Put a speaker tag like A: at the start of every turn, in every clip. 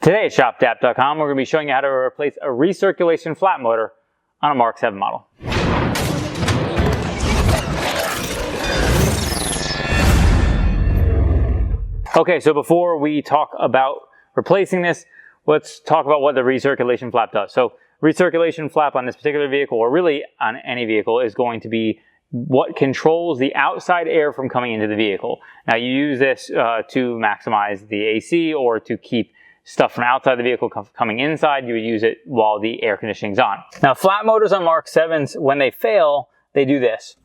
A: Today at shopdap.com, we're going to be showing you how to replace a recirculation flat motor on a Mark 7 model. Okay, so before we talk about replacing this, let's talk about what the recirculation flap does. So recirculation flap on this particular vehicle, or really on any vehicle, is going to be what controls the outside air from coming into the vehicle. Now you use this to maximize the AC or to keep stuff from outside the vehicle coming inside. You would use it while the air conditioning is on. Now flat motors on Mark 7s, when they fail, they do this.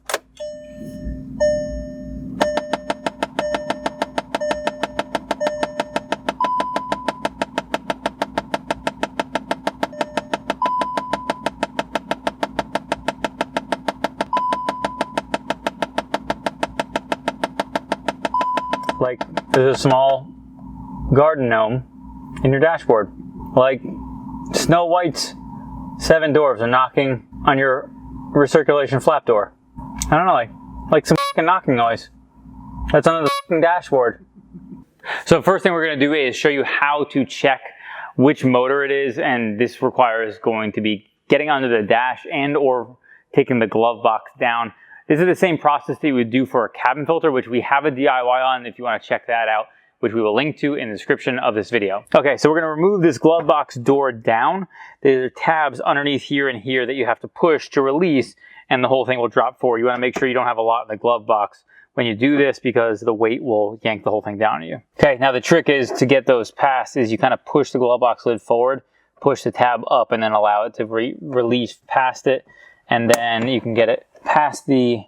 A: Like there's a small garden gnome in your dashboard. Like Snow White's 7 dwarves are knocking on your recirculation flap door. I don't know, like some fucking knocking noise. That's on the fucking dashboard. So first thing we're going to do is show you how to check which motor it is, and this requires going to be getting under the dash and or taking the glove box down. This is the same process that you would do for a cabin filter, which we have a DIY on if you want to check that out, which we will link to in the description of this video. Okay, so we're going to remove this glove box door down. There are tabs underneath here and here that you have to push to release, and the whole thing will drop forward. You want to make sure you don't have a lot in the glove box when you do this, because the weight will yank the whole thing down on you. Okay, now the trick is to get those past is you kind of push the glove box lid forward, push the tab up, and then allow it to release past it, and then you can get it past the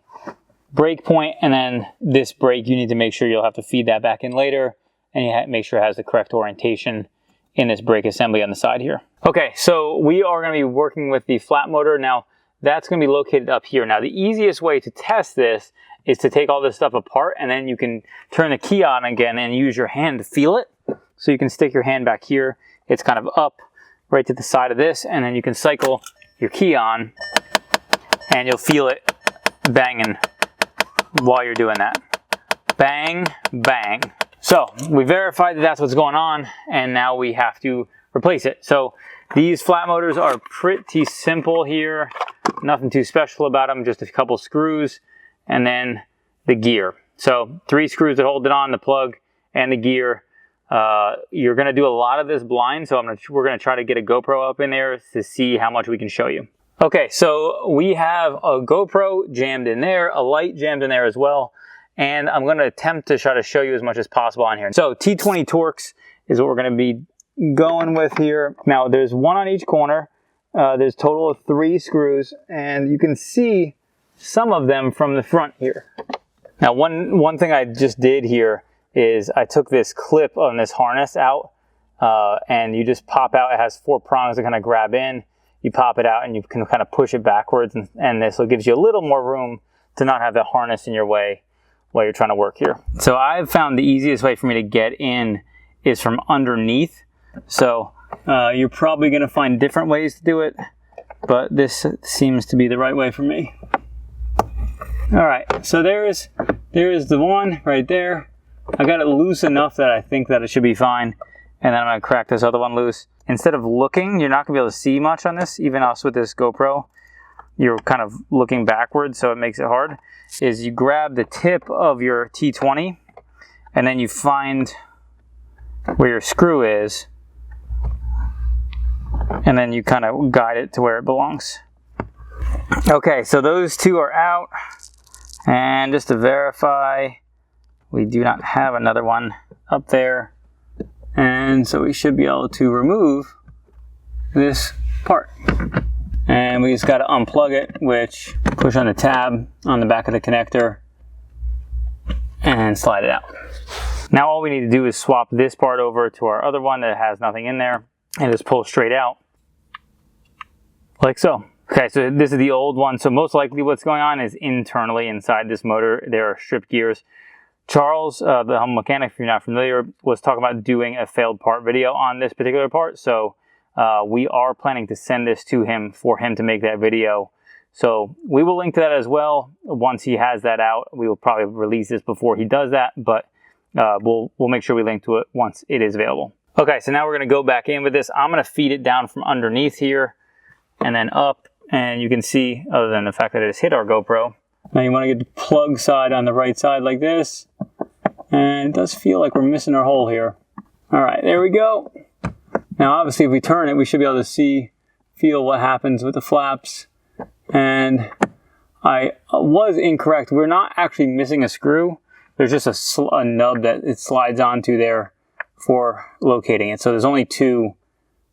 A: brake point, and then this brake you need to make sure you'll have to feed that back in later, and you have to make sure it has the correct orientation in this brake assembly on the side here. Okay, so we are going to be working with the flat motor. Now that's going to be located up here. Now the easiest way to test this is to take all this stuff apart, and then you can turn the key on again and use your hand to feel it. So you can stick your hand back here, it's kind of up right to the side of this, and then you can cycle your key on and you'll feel it banging while you're doing that. Bang, bang. So we verified that that's what's going on, and now we have to replace it. So these flat motors are pretty simple here. Nothing too special about them, just a couple screws and then the gear. So 3 screws that hold it on, the plug and the gear. You're gonna do a lot of this blind, so we're gonna try to get a GoPro up in there to see how much we can show you. Okay, so we have a GoPro jammed in there, a light jammed in there as well, and I'm going to attempt to try to show you as much as possible on here. So T20 Torx is what we're going to be going with here. Now there's 1 on each corner. There's a total of 3 screws, and you can see some of them from the front here. Now one thing I just did here is I took this clip on this harness out, and you just pop out. It has 4 prongs to kind of grab in. You pop it out and you can kind of push it backwards, and this gives you a little more room to not have the harness in your way while you're trying to work here. So I've found the easiest way for me to get in is from underneath. So you're probably going to find different ways to do it, but this seems to be the right way for me. All right, so there's the one right there. I got it loose enough that I think that it should be fine, and then I'm going to crack this other one loose. Instead of looking, you're not going to be able to see much on this, even us with this GoPro. You're kind of looking backwards, so it makes it hard. Is you grab the tip of your T20, and then you find where your screw is, and then you kind of guide it to where it belongs. Okay, so those 2 are out, and just to verify, we do not have another one up there. And so we should be able to remove this part. And we just got to unplug it, which push on the tab on the back of the connector and slide it out. Now all we need to do is swap this part over to our other one that has nothing in there and just pull straight out like so. Okay, so this is the old one. So most likely what's going on is internally inside this motor, there are stripped gears. Charles, the home mechanic, if you're not familiar, was talking about doing a failed part video on this particular part. So we are planning to send this to him for him to make that video. So we will link to that as well. Once he has that out, we will probably release this before he does that, but we'll make sure we link to it once it is available. Okay, so now we're gonna go back in with this. I'm gonna feed it down from underneath here and then up, and you can see, other than the fact that it has hit our GoPro. Now you wanna get the plug side on the right side like this, and it does feel like we're missing our hole here. All right, there we go. Now obviously if we turn it, we should be able to feel what happens with the flaps. And I was incorrect. We're not actually missing a screw. There's just a nub that it slides onto there for locating it. So there's only 2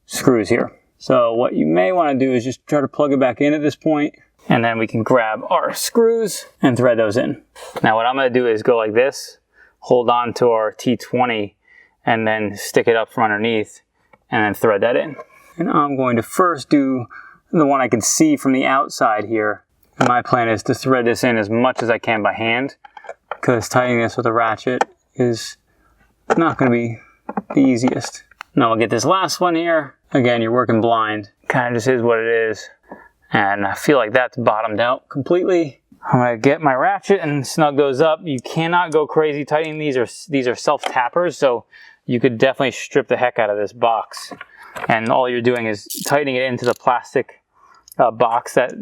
A: screws here. So what you may want to do is just try to plug it back in at this point, and then we can grab our screws and thread those in. Now what I'm going to do is go like this, hold on to our T20, and then stick it up from underneath, and then thread that in. And I'm going to first do the one I can see from the outside here. My plan is to thread this in as much as I can by hand, because tightening this with a ratchet is not going to be the easiest. Now we'll get this last one here. Again, you're working blind. Kind of just is what it is. And I feel like that's bottomed out completely. I'm going to get my ratchet and snug those up. You cannot go crazy tightening these. These are self-tappers, so you could definitely strip the heck out of this box. And all you're doing is tightening it into the plastic box that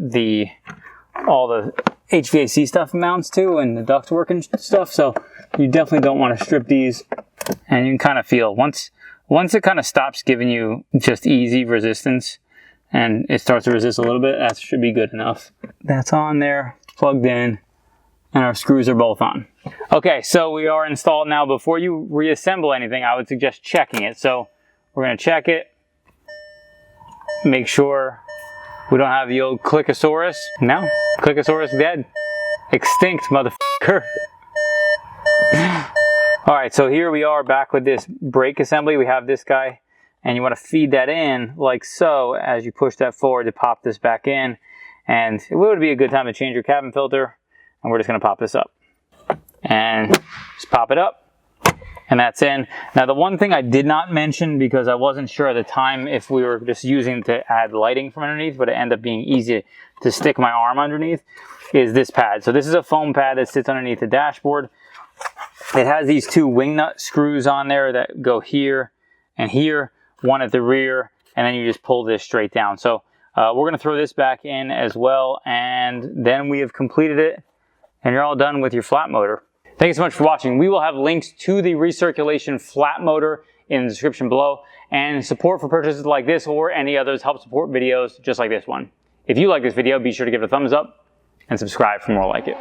A: all the HVAC stuff mounts to, and the ductwork and stuff. So you definitely don't want to strip these. And you can kind of feel once it kind of stops giving you just easy resistance and it starts to resist a little bit, that should be good enough. That's on there, plugged in, and our screws are both on. Okay, so we are installed now. Before you reassemble anything, I would suggest checking it. So we're going to check it, make sure we don't have the old Clickosaurus. No, Clickosaurus dead. Extinct, motherfucker. All right, so here we are back with this brake assembly. We have this guy, and you want to feed that in like so as you push that forward to pop this back in. And it would be a good time to change your cabin filter, and we're just going to pop this up. And just pop it up, and that's in. Now the one thing I did not mention, because I wasn't sure at the time if we were just using to add lighting from underneath, but it ended up being easy to stick my arm underneath, is this pad. So this is a foam pad that sits underneath the dashboard. It has these 2 wing nut screws on there that go here and here, one at the rear, and then you just pull this straight down. So we're going to throw this back in as well, and then we have completed it, and you're all done with your flat motor. Thank you so much for watching. We will have links to the Recirculation flat motor in the description below, and support for purchases like this or any others help support videos just like this one. If you like this video, be sure to give it a thumbs up and subscribe for more like it.